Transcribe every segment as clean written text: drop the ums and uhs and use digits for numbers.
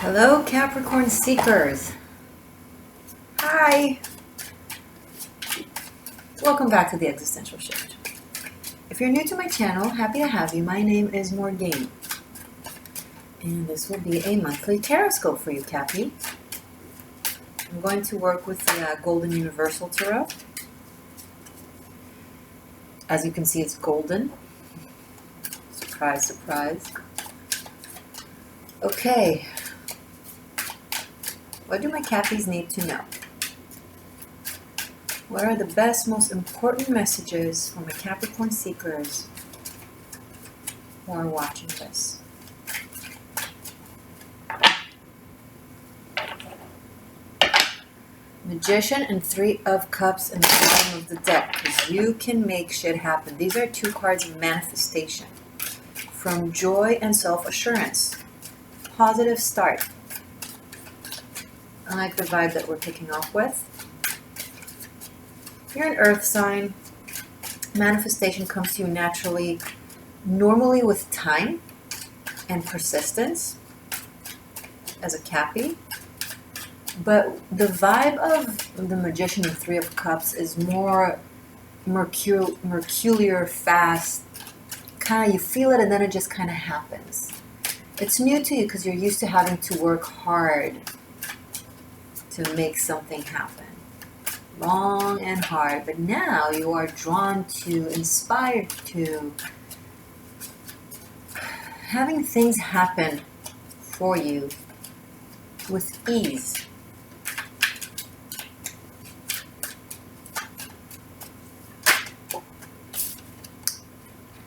Hello, Capricorn seekers. Hi. Welcome back to the Existential Shift. If you're new to my channel, happy to have you. My name is Morgane. And this will be a monthly tarot scope for you, Cappy. I'm going to work with the Golden Universal Tarot. As you can see, it's golden. Surprise, surprise. Okay. What do my Cappies need to know? What are the best, most important messages for my Capricorn seekers who are watching this? Magician and Three of Cups in the bottom of the deck, because you can make shit happen. These are two cards of manifestation. From joy and self-assurance. Positive start. I like the vibe that we're kicking off with. You're an earth sign. Manifestation comes to you naturally, normally with time and persistence as a Cappy. But the vibe of the Magician and Three of Cups is more mercurial, fast. Kind of, you feel it and then it just kind of happens. It's new to you because you're used to having to work hard to make something happen. Long and hard. But now you are drawn to, inspired to having things happen for you with ease.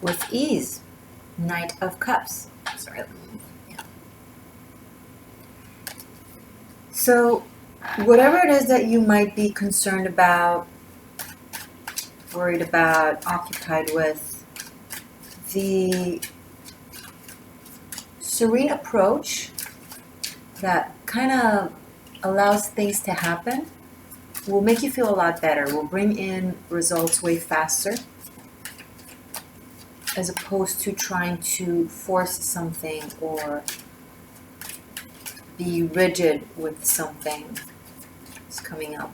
With ease. Knight of Cups. Sorry. Yeah. So, whatever it is that you might be concerned about, worried about, occupied with, the serene approach that kind of allows things to happen will make you feel a lot better, will bring in results way faster, as opposed to trying to force something or be rigid with something that's coming up.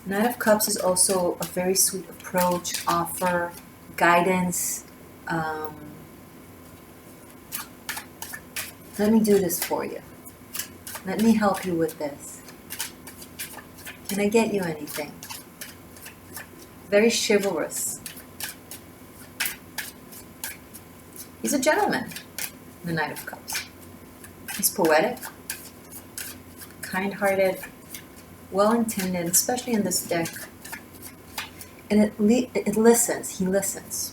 Knight of Cups is also a very sweet approach, offer, guidance. Let me do this for you. Let me help you with this. Can I get you anything? Very chivalrous. He's a gentleman, the Knight of Cups. He's poetic, kind-hearted, well-intended, especially in this deck. And it listens, he listens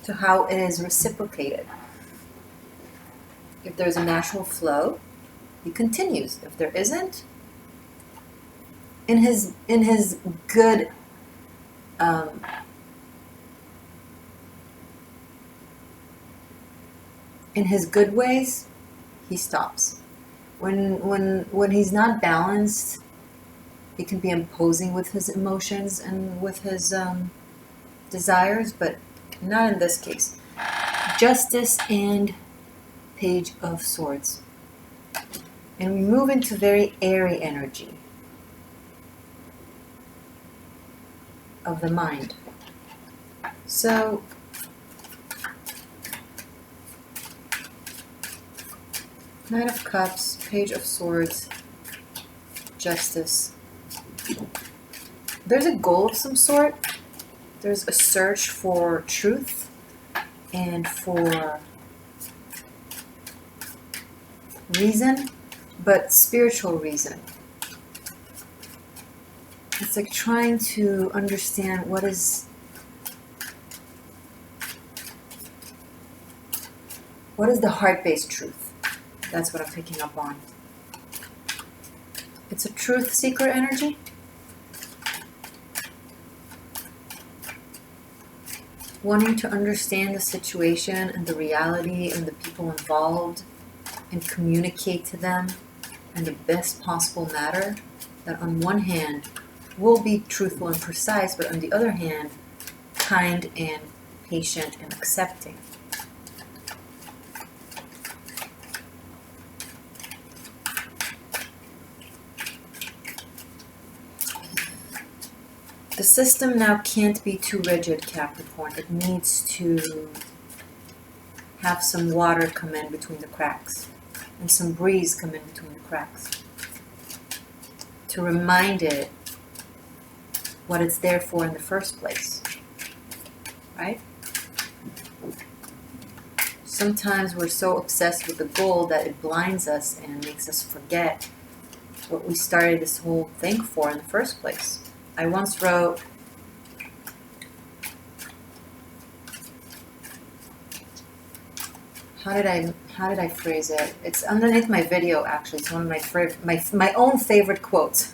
to how it is reciprocated. If there's a natural flow, he continues. If there isn't, in his good in his good ways, he stops. When he's not balanced, he can be imposing with his emotions and with his desires, but not in this case. Justice and Page of Swords. And we move into very airy energy of the mind. So, Knight of Cups, Page of Swords, Justice. There's a goal of some sort. There's a search for truth and for reason, but spiritual reason. It's like trying to understand what is the heart-based truth. That's what I'm picking up on. It's a truth seeker energy. Wanting to understand the situation and the reality and the people involved and communicate to them in the best possible manner that on one hand will be truthful and precise, but on the other hand, kind and patient and accepting. The system now can't be too rigid, Capricorn. It needs to have some water come in between the cracks and some breeze come in between the cracks to remind it what it's there for in the first place, right? Sometimes we're so obsessed with the goal that it blinds us and makes us forget what we started this whole thing for in the first place. I once wrote, how did I phrase it? It's underneath my video, actually. It's one of my own favorite quotes.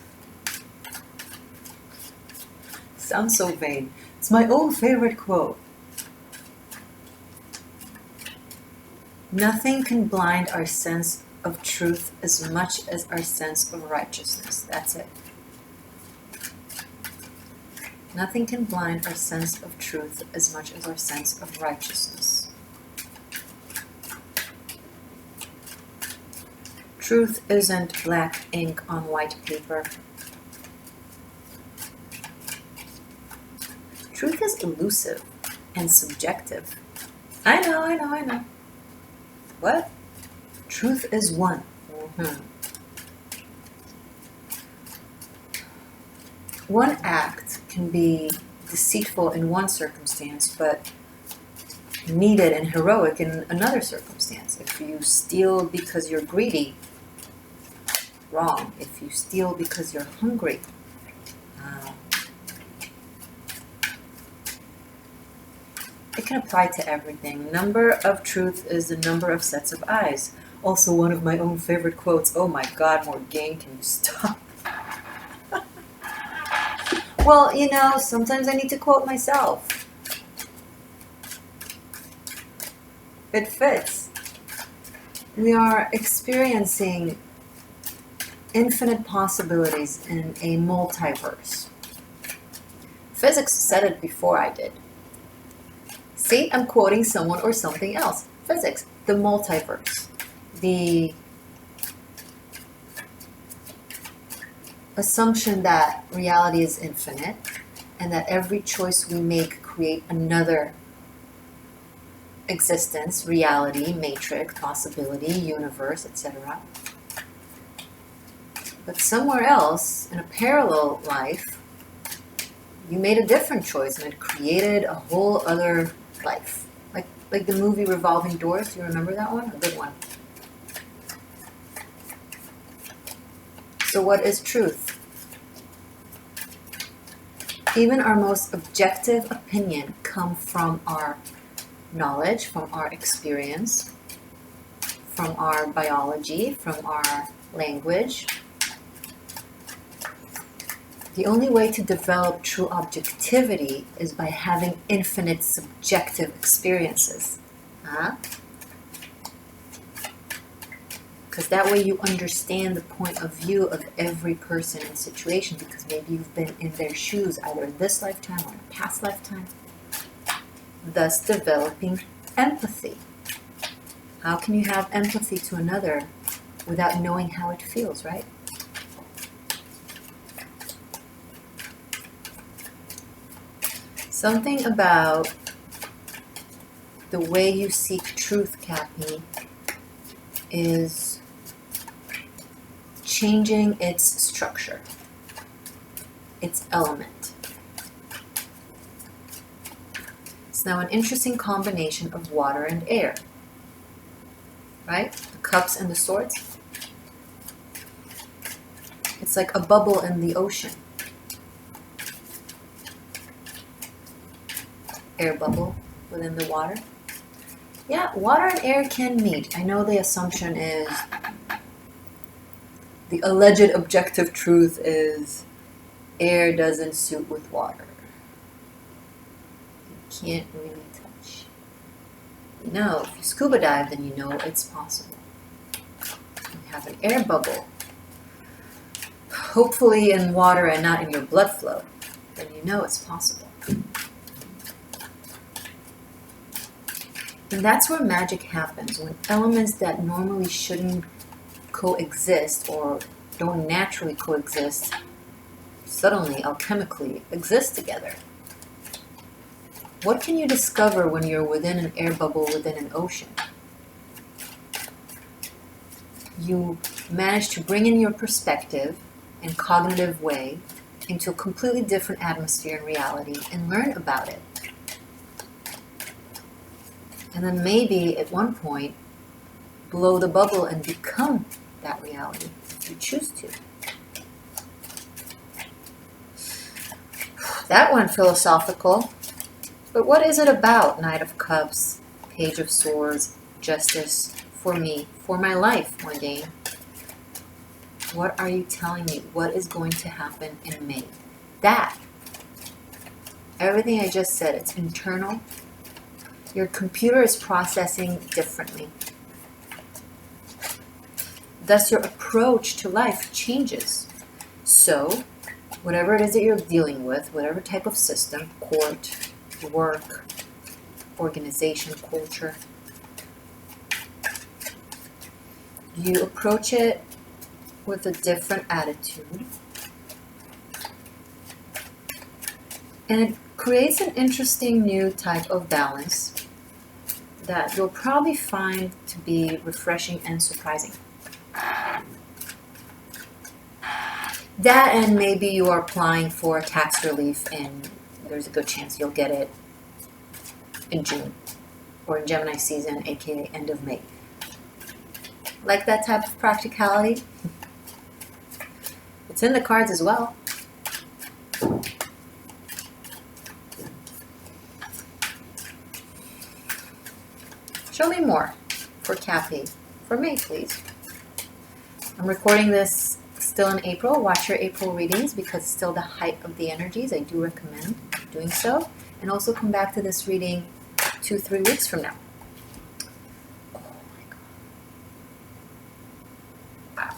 Sounds so vain. It's my own favorite quote. Nothing can blind our sense of truth as much as our sense of righteousness. That's it. Nothing can blind our sense of truth as much as our sense of righteousness. Truth isn't black ink on white paper. Truth is elusive and subjective. I know. What? Truth is one. One act can be deceitful in one circumstance, but needed and heroic in another circumstance. If you steal because you're greedy, wrong. If you steal because you're hungry, it can apply to everything. Number of truth is the number of sets of eyes. Also one of my own favorite quotes. Oh my God, Morgane, can you stop? Well, you know, sometimes I need to quote myself. It fits. We are experiencing infinite possibilities in a multiverse. Physics said it before I did. See, I'm quoting someone or something else. Physics, the multiverse, the assumption that reality is infinite and that every choice we make create another existence, reality, matrix, possibility, universe, etc. But somewhere else, in a parallel life, you made a different choice and it created a whole other life. Like the movie Revolving Doors. Do you remember that one? A good one. So what is truth? Even our most objective opinion comes from our knowledge, from our experience, from our biology, from our language. The only way to develop true objectivity is by having infinite subjective experiences. Because that way you understand the point of view of every person and situation, because maybe you've been in their shoes either in this lifetime or in a past lifetime. Thus developing empathy. How can you have empathy to another without knowing how it feels, right? Something about the way you seek truth, Cappy, is changing its structure, its element. It's now an interesting combination of water and air, right? The cups and the swords. It's like a bubble in the ocean. Air bubble within the water. Yeah, water and air can meet. I know the assumption is, the alleged objective truth is air doesn't suit with water. You can't really touch. You know, if you scuba dive, then you know it's possible. You have an air bubble, hopefully in water and not in your blood flow, then you know it's possible. And that's where magic happens, when elements that normally shouldn't coexist or don't naturally coexist suddenly alchemically exist together. What can you discover when you're within an air bubble within an ocean? You manage to bring in your perspective and cognitive way into a completely different atmosphere and reality and learn about it. And then maybe at one point, blow the bubble and become that reality if you choose to. That went philosophical. But what is it about, Knight of Cups, Page of Swords, Justice, for me, for my life, Morgane? What are you telling me? What is going to happen in May? That. Everything I just said, it's internal. Your computer is processing differently. Thus, your approach to life changes. So, whatever it is that you're dealing with, whatever type of system, court, work, organization, culture, you approach it with a different attitude, and it creates an interesting new type of balance that you'll probably find to be refreshing and surprising. That, and maybe you are applying for tax relief and there's a good chance you'll get it in June or in Gemini season, aka end of May. Like that type of practicality? It's in the cards as well. Show me more for Cappy. For May, please. I'm recording this still in April. Watch your April readings because it's still the height of the energies. I do recommend doing so. And also come back to this reading 2-3 weeks from now. Oh my God.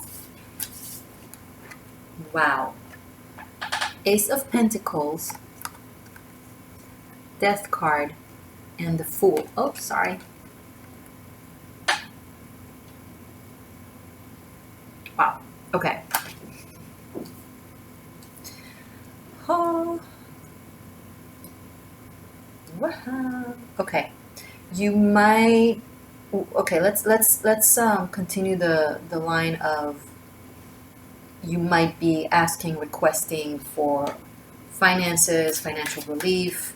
Wow. Ace of Pentacles, Death card, and the Fool. Oh, sorry. Wow. Okay. Oh. Wow. Okay. You might. Okay. Let's continue the line of. You might be asking, requesting for finances, financial relief,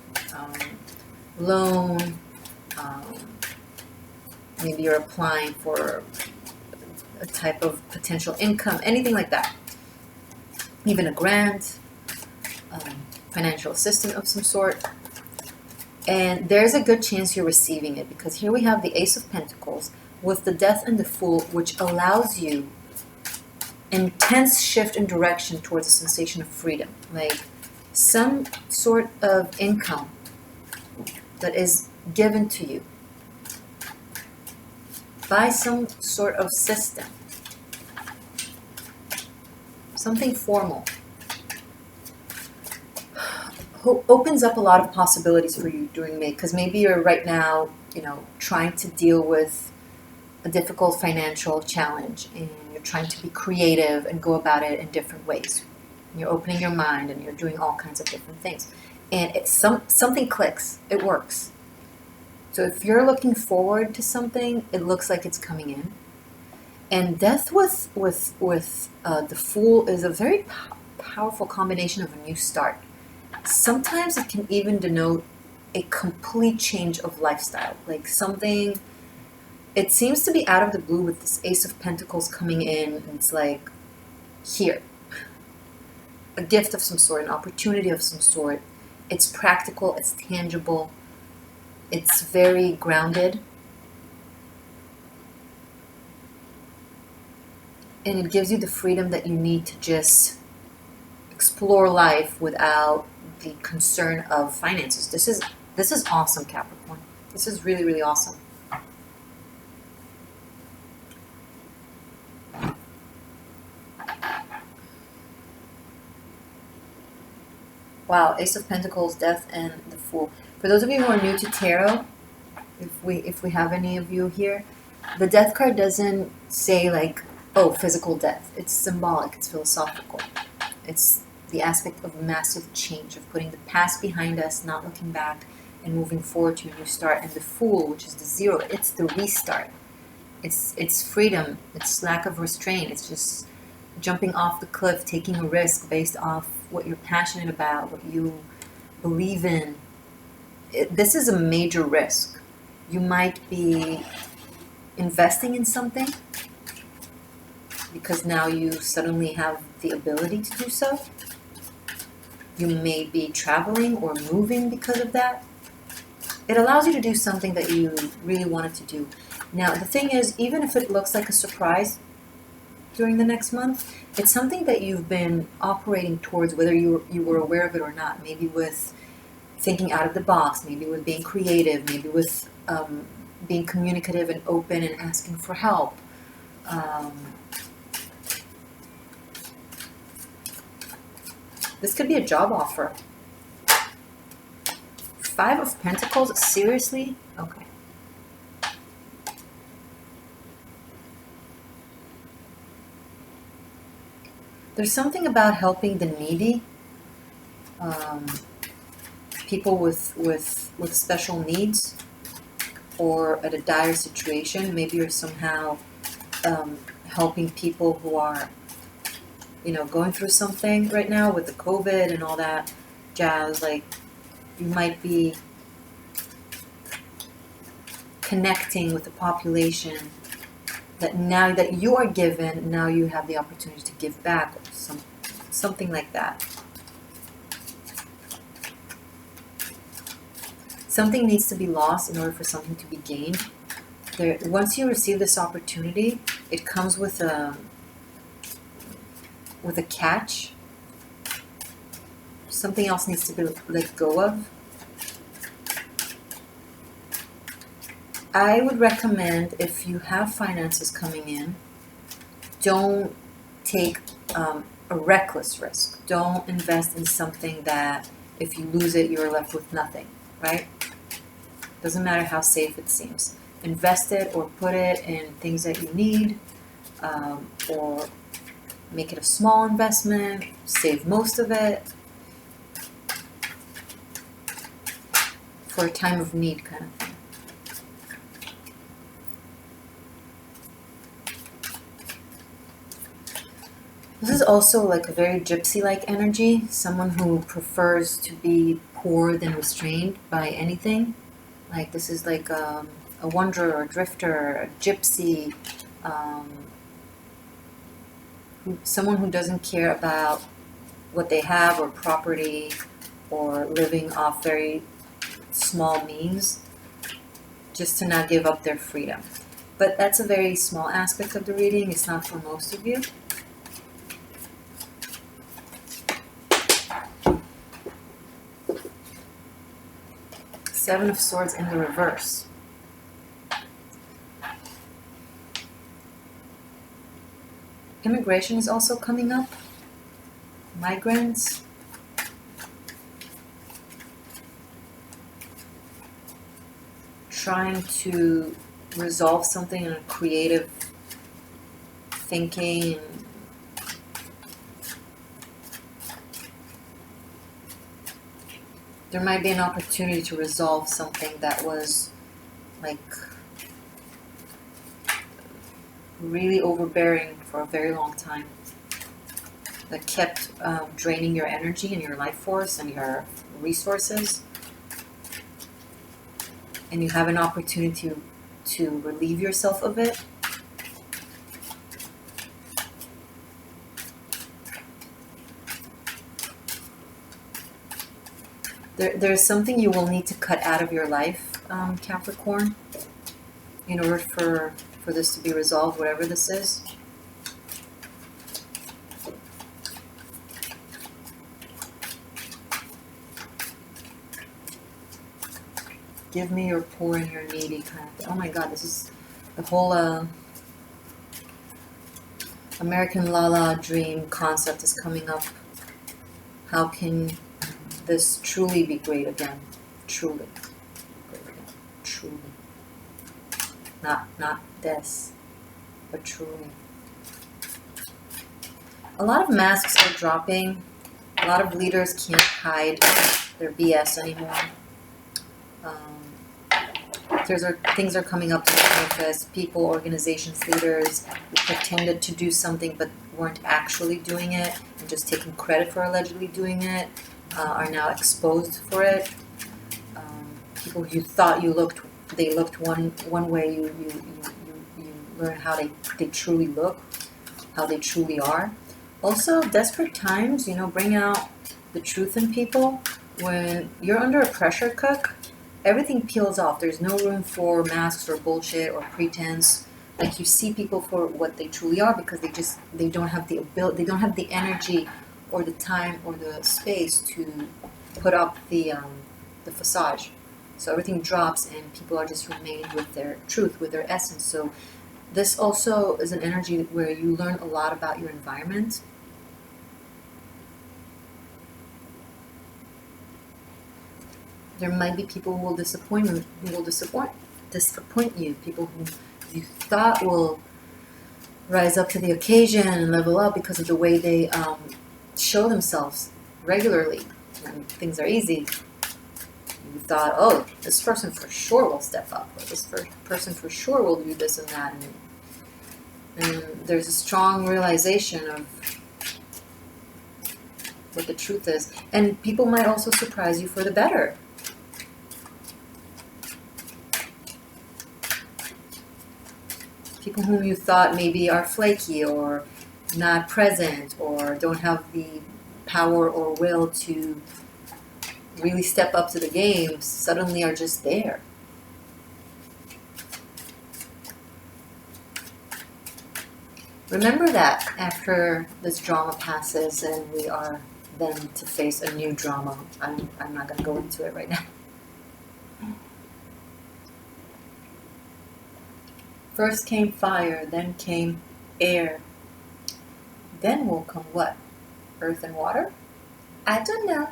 loan. Maybe you're applying for a type of potential income, anything like that. Even a grant, financial assistance of some sort. And there's a good chance you're receiving it because here we have the Ace of Pentacles with the Death and the Fool, which allows you intense shift in direction towards a sensation of freedom. Like some sort of income that is given to you by some sort of system. Something formal. Opens up a lot of possibilities for you during May, because maybe you're right now, trying to deal with a difficult financial challenge and you're trying to be creative and go about it in different ways. You're opening your mind and you're doing all kinds of different things. And something clicks. It works. So if you're looking forward to something, it looks like it's coming in. And Death with the Fool is a very powerful combination of a new start. Sometimes it can even denote a complete change of lifestyle. Like something, it seems to be out of the blue with this Ace of Pentacles coming in. And it's like, here. A gift of some sort, an opportunity of some sort. It's practical, it's tangible. It's very grounded. And it gives you the freedom that you need to just explore life without the concern of finances. This is awesome, Capricorn. This is really, really awesome. Wow, Ace of Pentacles, Death, and the Fool. For those of you who are new to tarot, if we have any of you here, the Death card doesn't say like, oh, physical death. It's symbolic. It's philosophical. It's the aspect of massive change, of putting the past behind us, not looking back, and moving forward to a new start. And the Fool, which is the 0, it's the restart. It's freedom. It's lack of restraint. It's just jumping off the cliff, taking a risk based off what you're passionate about, what you believe in. This is a major risk. You might be investing in something because now you suddenly have the ability to do so. You may be traveling or moving because of that. It allows you to do something that you really wanted to do. Now, the thing is, even if it looks like a surprise during the next month, it's something that you've been operating towards, whether you were aware of it or not. Maybe with thinking out of the box, maybe with being creative, maybe with being communicative and open and asking for help. This could be a job offer. 5 of Pentacles? Seriously? Okay. There's something about helping the needy, people with special needs, or at a dire situation. Maybe you're somehow helping people who are, going through something right now with the COVID and all that jazz. Like, you might be connecting with the population that now that you are given, now you have the opportunity to give back, or something like that. Something needs to be lost in order for something to be gained. Once you receive this opportunity, it comes with a catch. Something else needs to be let go of. I would recommend, if you have finances coming in, don't take a reckless risk. Don't invest in something that if you lose it, you're left with nothing, right? Doesn't matter how safe it seems. Invest it or put it in things that you need, or make it a small investment, save most of it for a time of need kind of thing. This is also like a very gypsy-like energy, someone who prefers to be poor than restrained by anything. Like, this is like a wanderer, a drifter, a gypsy, someone who doesn't care about what they have or property, or living off very small means, just to not give up their freedom. But that's a very small aspect of the reading. It's not for most of you. Seven of Swords in the reverse. Immigration is also coming up. Migrants. Trying to resolve something in a creative thinking. There might be an opportunity to resolve something that was like really overbearing for a very long time, that kept draining your energy and your life force and your resources, and you have an opportunity to relieve yourself of it. There's something you will need to cut out of your life, Capricorn, in order for this to be resolved, whatever this is. Give me your poor and your needy kind of thing. Oh my God, this is the whole American La dream concept is coming up. How can this truly be great again? Truly. Great again. Truly. Not this, but truly. A lot of masks are dropping. lot of leaders can't hide their BS anymore. Things are coming up to the surface. People, organizations, leaders who pretended to do something but weren't actually doing it and just taking credit for allegedly doing it are now exposed for it. People you thought they looked one way, you learn how they truly look, how they truly are. Also, desperate times, bring out the truth in people. When you're under a pressure cook, everything peels off. There's no room for masks or bullshit or pretense. Like, you see people for what they truly are, because they don't have the ability, they don't have the energy or the time or the space to put up the facade. So everything drops and people are just remained with their truth, with their essence. So this also is an energy where you learn a lot about your environment. There might be people who will disappoint you, people who you thought will rise up to the occasion and level up because of the way they show themselves regularly when things are easy. You thought, oh, this person for sure will step up, or this person for sure will do this and that, and there's a strong realization of what the truth is. And people might also surprise you for the better. People whom you thought maybe are flaky or not present or don't have the power or will to really step up to the game suddenly are just there. Remember that after this drama passes and we are then to face a new drama. I'm not going to go into it right now. First came fire, then came air. Then will come what? Earth and water? I don't know.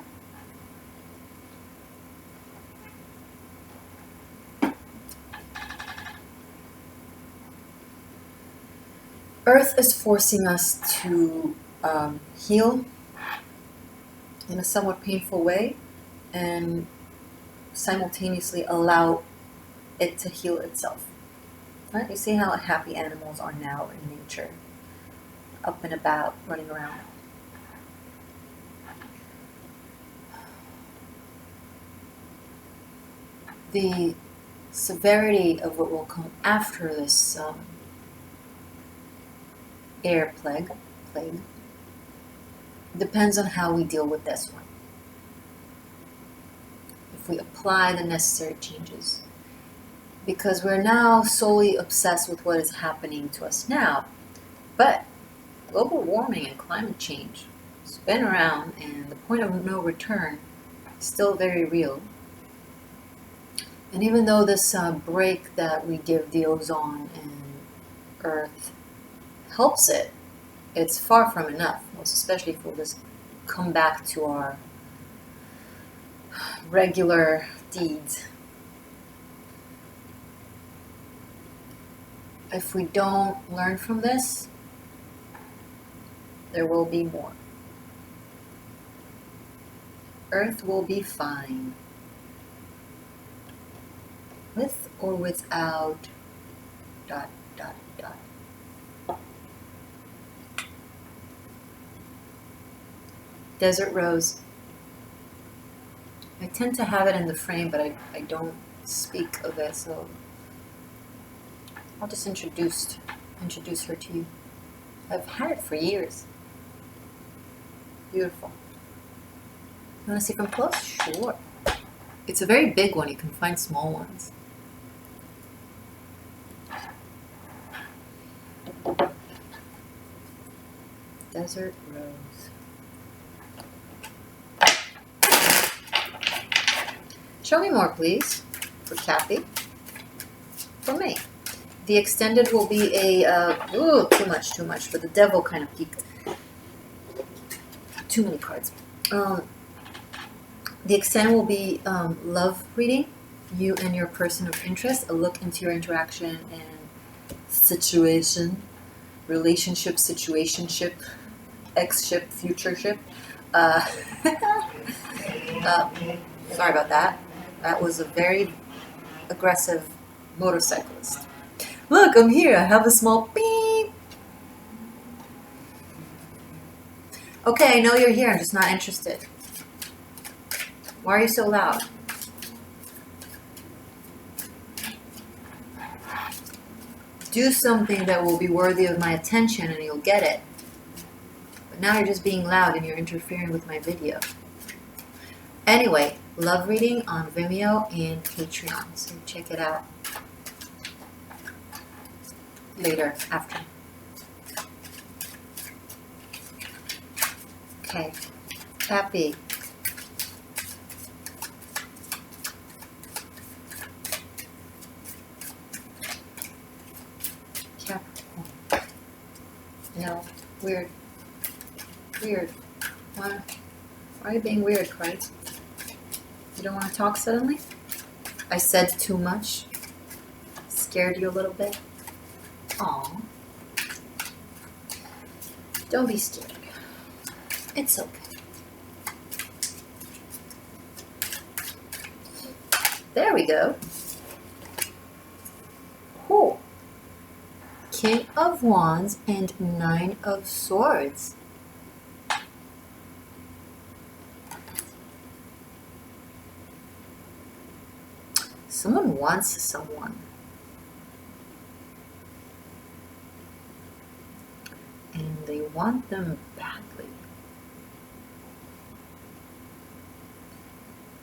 Earth is forcing us to heal in a somewhat painful way and simultaneously allow it to heal itself. Right? You see how happy animals are now in nature, up and about, running around. The severity of what will come after this air plague depends on how we deal with this one. If we apply the necessary changes. Because we're now solely obsessed with what is happening to us now. But global warming and climate change has been around, and the point of no return is still very real. And even though this break that we give the ozone and Earth helps it, it's far from enough, most especially if we'll just come back to our regular deeds. If we don't learn from this, there will be more. Earth will be fine. With or without ... Desert rose. I tend to have it in the frame, but I don't speak of it, so I'll just introduce her to you. I've had it for years. Beautiful. You want to see from close? Sure. It's a very big one. You can find small ones. Desert rose. Show me more, please, for Kathy. For me. The extended will be a, too much, but the devil kind of peaked. Too many cards. The extended will be love reading, you and your person of interest, a look into your interaction and situation, relationship, situationship, ex-ship, future-ship. Uh, sorry about that. That was a very aggressive motorcyclist. Look, I'm here. I have a small beep. Okay, I know you're here. I'm just not interested. Why are you so loud? Do something that will be worthy of my attention and you'll get it. But now you're just being loud and you're interfering with my video. Anyway, love reading on Vimeo and Patreon. So check it out later, after. Okay, happy. Capricorn. No, weird. Weird. Why are you being weird, Christ? You don't want to talk suddenly? I said too much? Scared you a little bit? Aw. Don't be scared. It's okay. There we go. Cool. King of Wands and Nine of Swords. Someone wants someone. And they want them badly.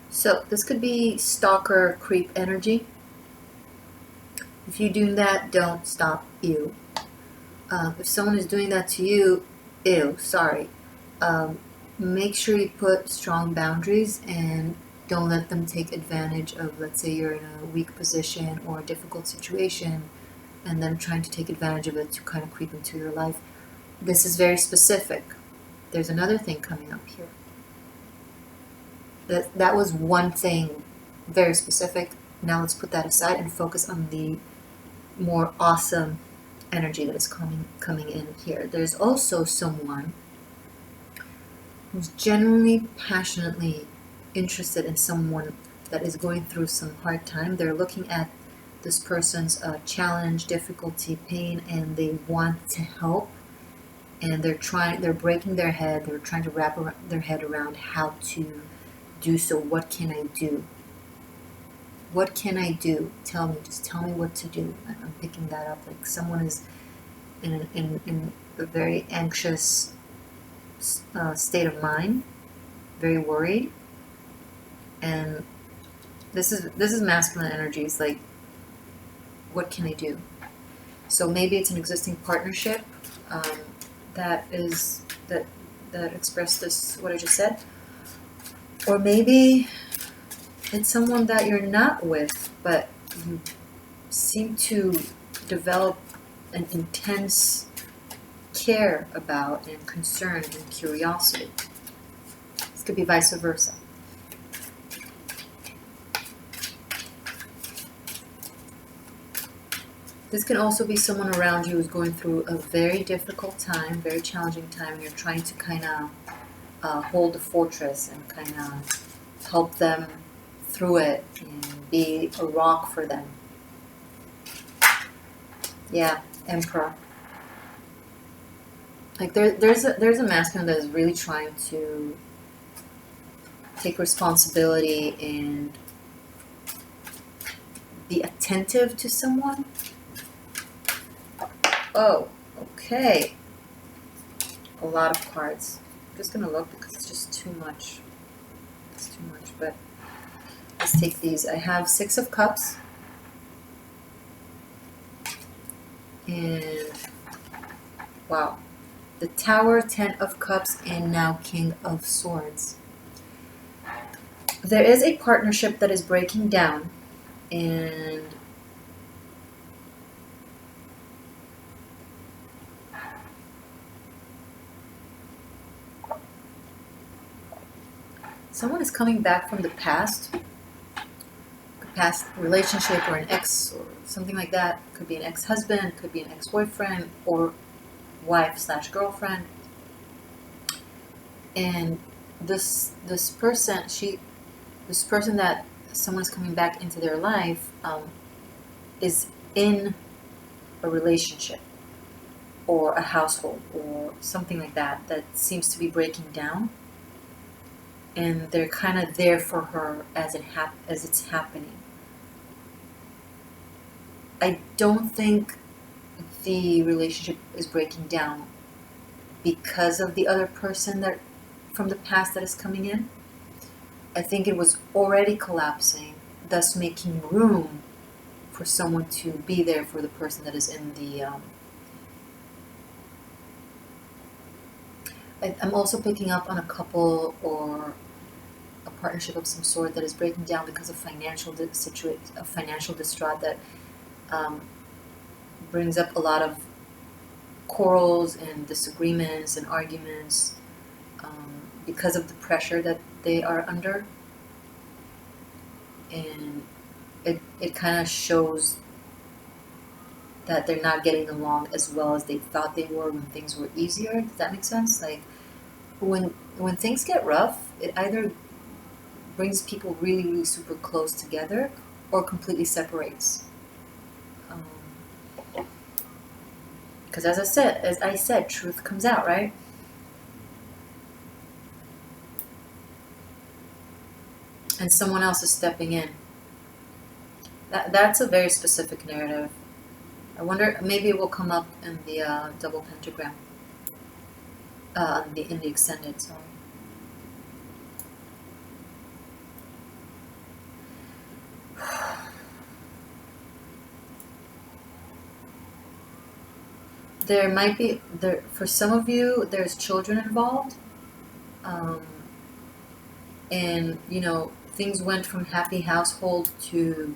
So this could be stalker creep energy. If you're doing that, don't stop. Ew. If someone is doing that to you, ew, sorry. Make sure you put strong boundaries and don't let them take advantage of, let's say you're in a weak position or a difficult situation and them trying to take advantage of it to kind of creep into your life. This is very specific. There's another thing coming up here. That was one thing, very specific. Now let's put that aside and focus on the more awesome energy that is coming in here. There's also someone who's genuinely, passionately interested in someone that is going through some hard time. They're looking at this person's challenge, difficulty, pain, and they want to help. And they're breaking their head. They're trying to wrap their head around how to do so. What can I do? What can I do? Tell me. Just tell me what to do. I'm picking that up. Like someone is in a very anxious state of mind, very worried, and this is masculine energy. It's like, what can I do? So maybe it's an existing partnership that expressed this, what I just said, or maybe it's someone that you're not with, but you seem to develop an intense care about and concern and curiosity. This could be vice versa. This can also be someone around you who's going through a very difficult time, very challenging time, and you're trying to kind of hold the fortress and kind of help them through it and be a rock for them. Yeah, Emperor. Like there's a masculine that is really trying to take responsibility and be attentive to someone. Oh, okay. A lot of cards. I'm just gonna look because it's just too much. It's too much, but let's take these. I have 6 of Cups. And wow. The Tower, 10 of Cups, and now King of Swords. There is a partnership that is breaking down, and someone is coming back from the past relationship or an ex or something like that. Could be an ex-husband, could be an ex-boyfriend or wife/girlfriend. And this person, this person that someone's coming back into their life, is in a relationship or a household or something like that that seems to be breaking down, and they're kind of there for her as it's happening. I don't think the relationship is breaking down because of the other person that from the past that is coming in. I think it was already collapsing, thus making room for someone to be there for the person that is in the. I'm also picking up on a couple or a partnership of some sort that is breaking down because of financial financial distraught that brings up a lot of quarrels and disagreements and arguments because of the pressure that they are under, and it kind of shows that they're not getting along as well as they thought they were when things were easier. Does that make sense? Like when things get rough, it either brings people really, really super close together or completely separates. Because as I said, truth comes out, right? And someone else is stepping in. That's a very specific narrative. I wonder, maybe it will come up in the double pentagram, in the extended. Sorry. There might be for some of you. There's children involved, and things went from happy household to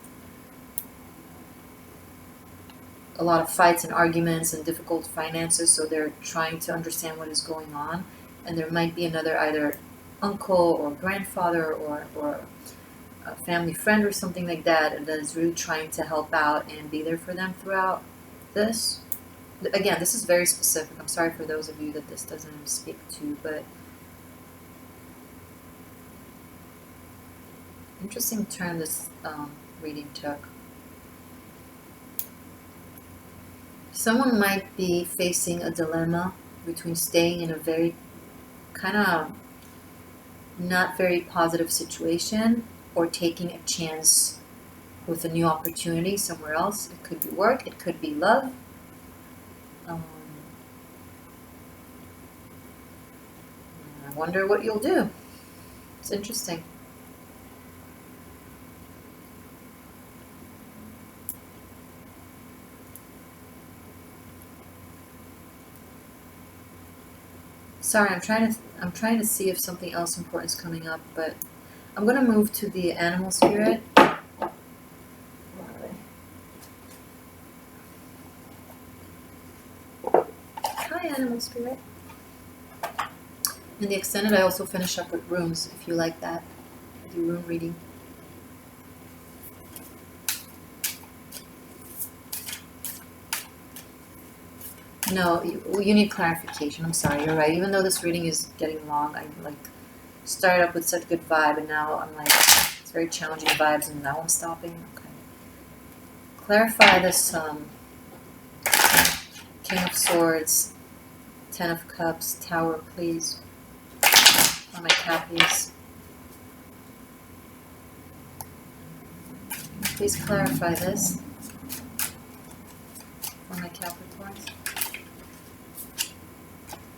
a lot of fights and arguments and difficult finances, so they're trying to understand what is going on. And there might be another either uncle or grandfather or a family friend or something like that is really trying to help out and be there for them throughout this. Again, this is very specific. I'm sorry for those of you that this doesn't speak to, but interesting turn this reading took. Someone might be facing a dilemma between staying in a very kind of not very positive situation or taking a chance with a new opportunity somewhere else. It could be work, it could be love. I wonder what you'll do. It's interesting. Sorry, I'm trying to see if something else important is coming up, but I'm gonna move to the animal spirit. Hi, animal spirit. In the extended, I also finish up with runes, if you like that. I do rune reading. No, you need clarification. I'm sorry, you're right. Even though this reading is getting long, I started up with such good vibe, and now I'm it's very challenging vibes, and now I'm stopping. Okay. Clarify this King of Swords, Ten of Cups, Tower, please. On my Cappies. Please clarify this for my Capricorns.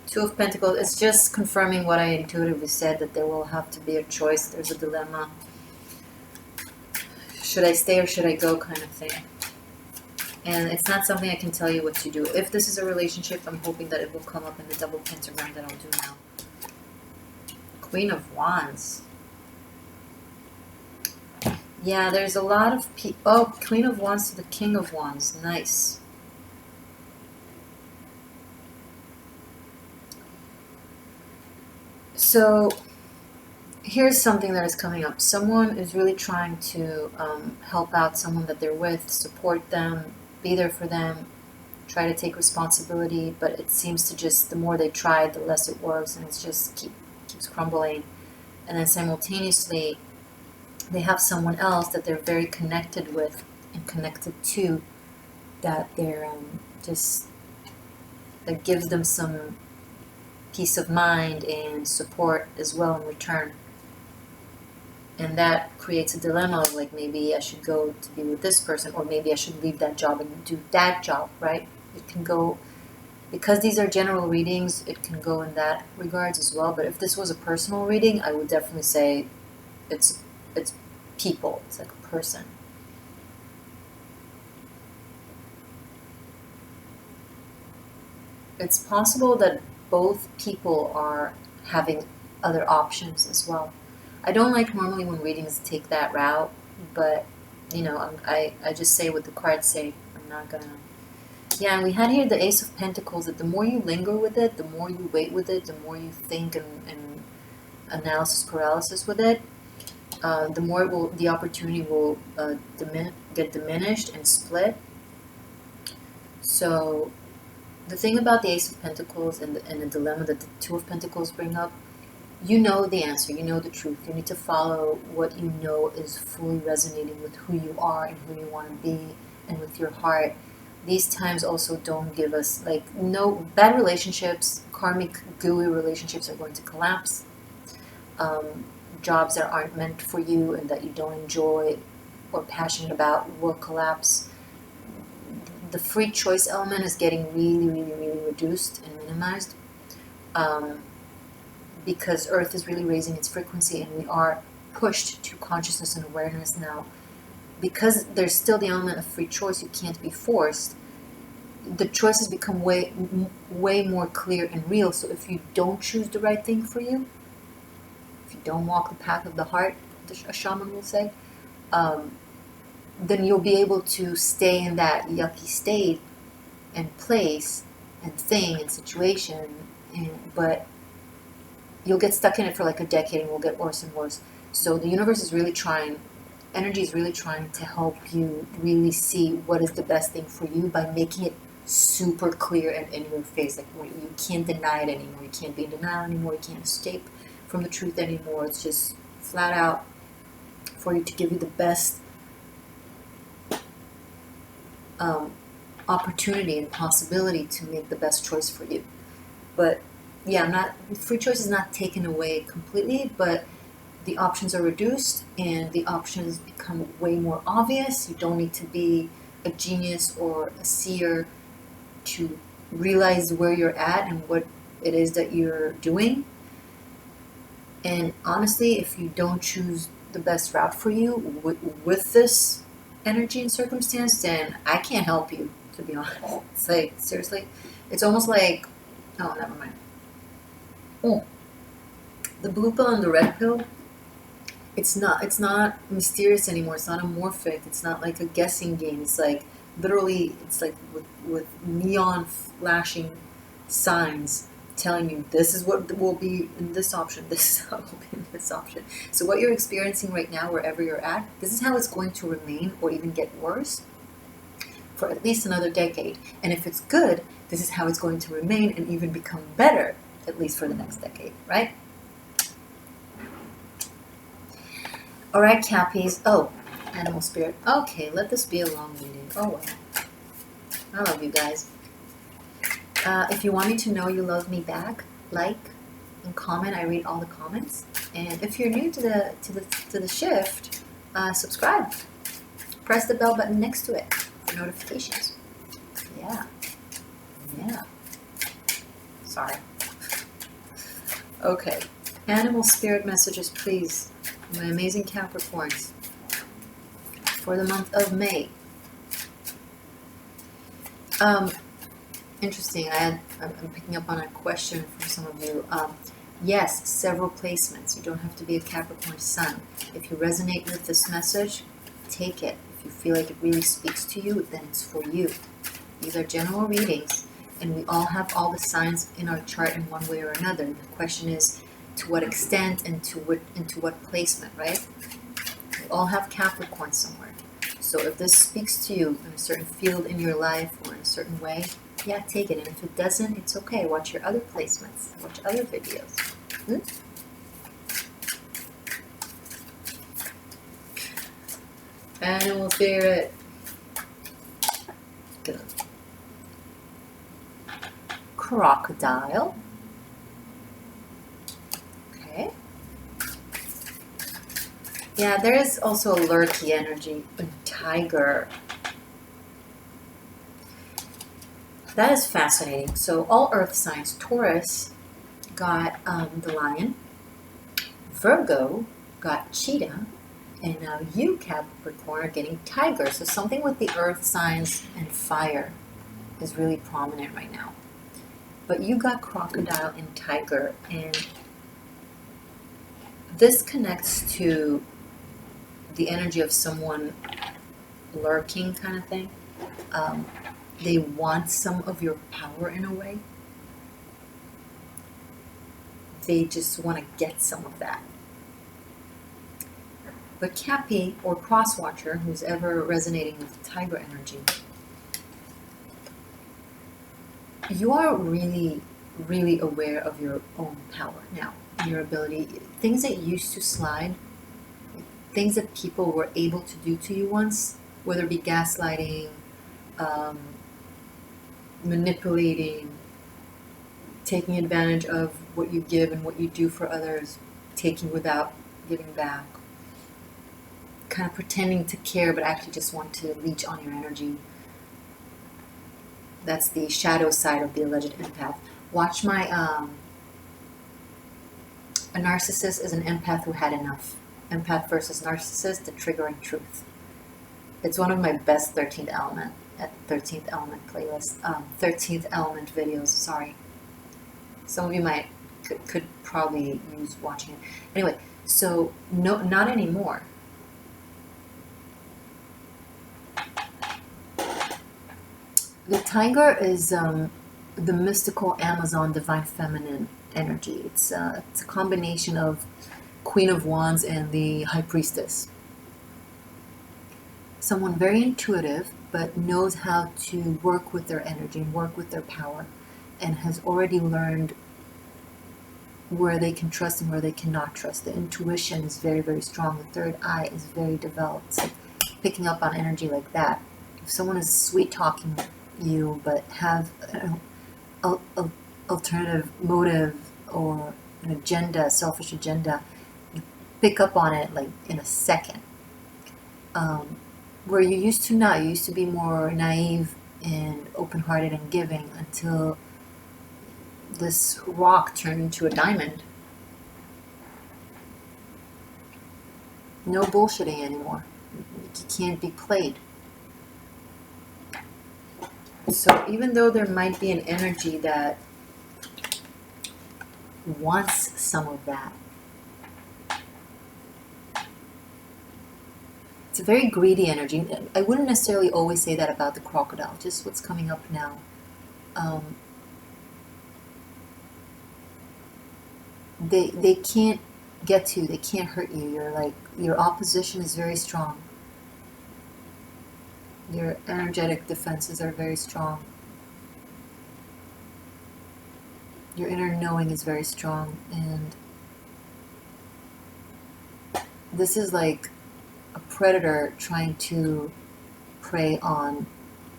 Two of Pentacles, it's just confirming what I intuitively said, that there will have to be a choice. There's a dilemma. Should I stay or should I go kind of thing. And it's not something I can tell you what to do. If this is a relationship, I'm hoping that it will come up in the double pentagram that I'll do now. Queen of Wands. Yeah, there's a lot of people. Oh, Queen of Wands to the King of Wands. Nice. So here's something that is coming up. Someone is really trying to help out someone that they're with, support them, be there for them, try to take responsibility, but it seems to just, the more they try, the less it works, and it's just keeps crumbling. and then simultaneously they have someone else that they're very connected with and connected to, that they're just, that gives them some peace of mind and support as well in return. And that creates a dilemma of like, maybe I should go to be with this person, or maybe I should leave that job and do that job, right? It can go, because these are general readings, it can go in that regards as well. But if this was a personal reading, I would definitely say it's people. It's like a person. It's possible that both people are having other options as well. I don't like normally when readings take that route, but you know, I just say what the cards say. I'm not gonna. Yeah, and we had here the Ace of Pentacles, that the more you linger with it, the more you wait with it, the more you think and analysis paralysis with it, the more it will, the opportunity will get diminished and split. So the thing about the Ace of Pentacles and the dilemma that the Two of Pentacles bring up, you know the answer, you know the truth. You need to follow what you know is fully resonating with who you are and who you want to be, and with your heart. These times also don't give us, like, no bad relationships, karmic gooey relationships are going to collapse. Jobs that aren't meant for you and that you don't enjoy or passionate about will collapse. The free choice element is getting really, really, really reduced and minimized, because Earth is really raising its frequency, and we are pushed to consciousness and awareness now. Because there's still the element of free choice, you can't be forced. The choices become way more clear and real. So if you don't choose the right thing for you, if you don't walk the path of the heart, a shaman will say, then you'll be able to stay in that yucky state and place and thing and situation, but you'll get stuck in it for like a decade and will get worse and worse. So the universe is really trying, energy is really trying to help you really see what is the best thing for you by making it super clear and in your face. Like, you can't deny it anymore. You can't be in denial anymore. You can't escape from the truth anymore. It's just flat out for you to give you the best opportunity and possibility to make the best choice for you. But yeah, free choice is not taken away completely, but the options are reduced and the options become way more obvious. You don't need to be a genius or a seer to realize where you're at and what it is that you're doing. And honestly, if you don't choose the best route for you with this energy and circumstance, then I can't help you, to be honest. It's like, seriously, it's almost like, oh, never mind. Oh, the blue pill and the red pill, it's not mysterious anymore. It's not amorphic. It's not like a guessing game. It's like, literally, it's like with neon flashing signs telling you this is what will be in this option, this is how it will be in this option. So what you're experiencing right now, wherever you're at, this is how it's going to remain or even get worse for at least another decade. And if it's good, this is how it's going to remain and even become better, at least for the next decade, right? All right, Cappies. Oh, animal spirit. Okay, let this be a long reading. Oh, well. I love you guys. If you want me to know you love me back, like and comment. I read all the comments. And if you're new to the shift, subscribe. Press the bell button next to it for notifications. Yeah. Sorry. Okay. Animal spirit messages, please. My amazing Capricorns for the month of May. Interesting. I'm picking up on a question from some of you. Yes, several placements. You don't have to be a Capricorn sun. If you resonate with this message, take it. If you feel like it really speaks to you, then it's for you. These are general readings, and we all have all the signs in our chart in one way or another. The question is, to what extent and into what placement, right? We all have Capricorn somewhere. So if this speaks to you in a certain field in your life or in a certain way, yeah, take it. And if it doesn't, it's okay. Watch your other placements. Watch other videos. Animal spirit. Good. Crocodile. Okay. Yeah, there is also a lurky energy. A tiger. That is fascinating. So all earth signs, Taurus got the lion, Virgo got cheetah, and now you, Capricorn, are getting tiger. So something with the earth signs and fire is really prominent right now. But you got crocodile and tiger, and this connects to the energy of someone lurking kind of thing. They want some of your power in a way. They just want to get some of that. But Cappy or Crosswatcher, who's ever resonating with tiger energy, you are really, really aware of your own power now, your ability. Things that used to slide, things that people were able to do to you once, whether it be gaslighting, manipulating, taking advantage of what you give and what you do for others, taking without giving back, kind of pretending to care but actually just want to leech on your energy. That's the shadow side of the alleged empath. Watch my a narcissist is an empath who had enough. Empath versus narcissist, the triggering truth. It's one of my best 13th element playlist, 13th element videos, sorry. Some of you could probably use watching it. Anyway, so no, not anymore. The tiger is the mystical Amazon divine feminine energy. It's a combination of Queen of Wands and the High Priestess. Someone very intuitive, but knows how to work with their energy and work with their power, and has already learned where they can trust and where they cannot trust. The intuition is very, very strong. The third eye is very developed. So picking up on energy like that. If someone is sweet talking you, but have an alternative motive or an agenda, selfish agenda, you pick up on it like in a second. Where you used to not. You used to be more naive and open-hearted and giving until this rock turned into a diamond. No bullshitting anymore. You can't be played. So even though there might be an energy that wants some of that, it's a very greedy energy. I wouldn't necessarily always say that about the crocodile, just what's coming up now. They can't get to you, they can't hurt you. You're like, your opposition is very strong. Your energetic defenses are very strong. Your inner knowing is very strong, and this is like a predator trying to prey on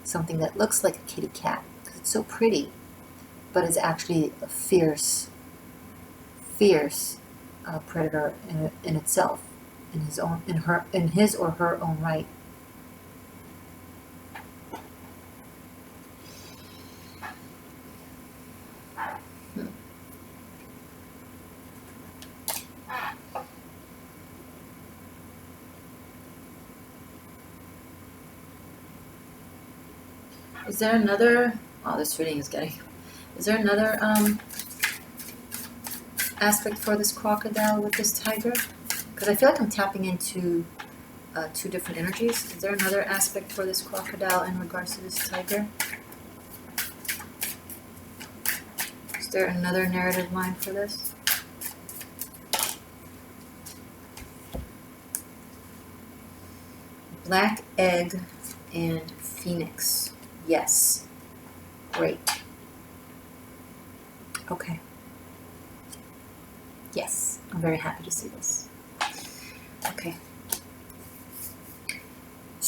something that looks like a kitty cat because it's so pretty, but it's actually a fierce predator in itself, in his or her own right. Is there another? Oh, this reading is getting. Is there another aspect for this crocodile with this tiger? Because I feel like I'm tapping into two different energies. Is there another aspect for this crocodile in regards to this tiger? Is there another narrative line for this? Black egg and phoenix. Yes. Great. Okay. Yes, I'm very happy to see this. Okay.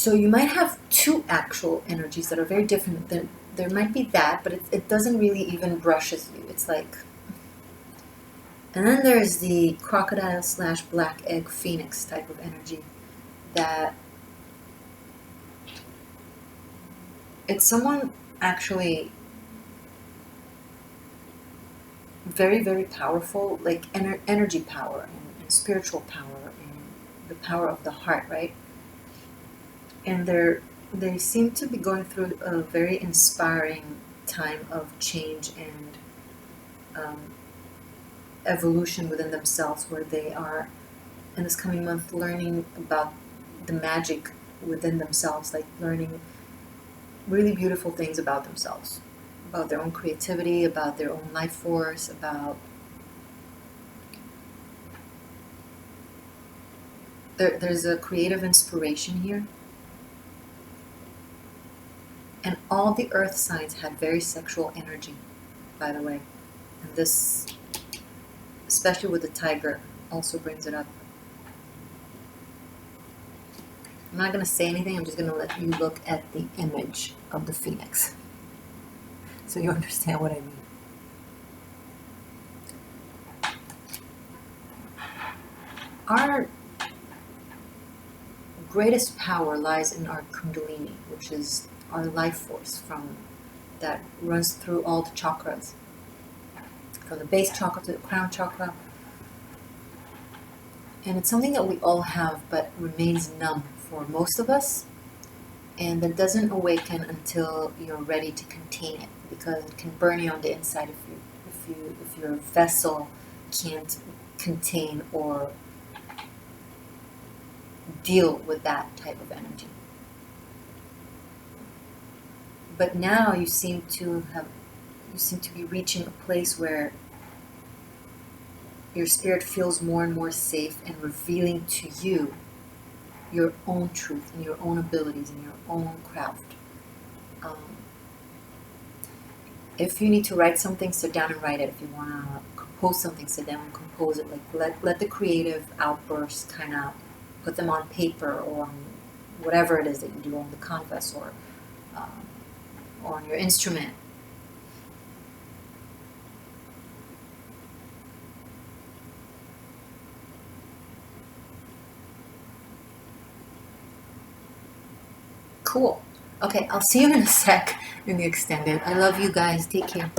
So you might have two actual energies that are very different. There might be that, but it doesn't really even brushes you. It's like... And then there's the crocodile / black egg phoenix type of energy that it's someone actually very, very powerful, like energy power and spiritual power and the power of the heart, right? And they seem to be going through a very inspiring time of change and evolution within themselves, where they are in this coming month learning about the magic within themselves, like learning really beautiful things about themselves, about their own creativity, about their own life force, about there's a creative inspiration here. And all the earth signs had very sexual energy, by the way. And this, especially with the tiger, also brings it up. I'm not going to say anything, I'm just going to let you look at the image of the phoenix so you understand what I mean. Our greatest power lies in our kundalini, which is our life force that runs through all the chakras, from the base chakra to the crown chakra. And it's something that we all have, but remains numb for most of us, and that doesn't awaken until you're ready to contain it, because it can burn you on the inside if your vessel can't contain or deal with that type of energy. But now you seem to be reaching a place where your spirit feels more and more safe and revealing to you your own truth and your own abilities and your own craft. If you need to write something, sit down and write it. If you want to compose something, sit down and compose it. Like let the creative outbursts kind of put them on paper or on whatever it is that you do, on the canvas or on your instrument. Cool. Okay, I'll see you in a sec in the extended. I love you guys. Take care.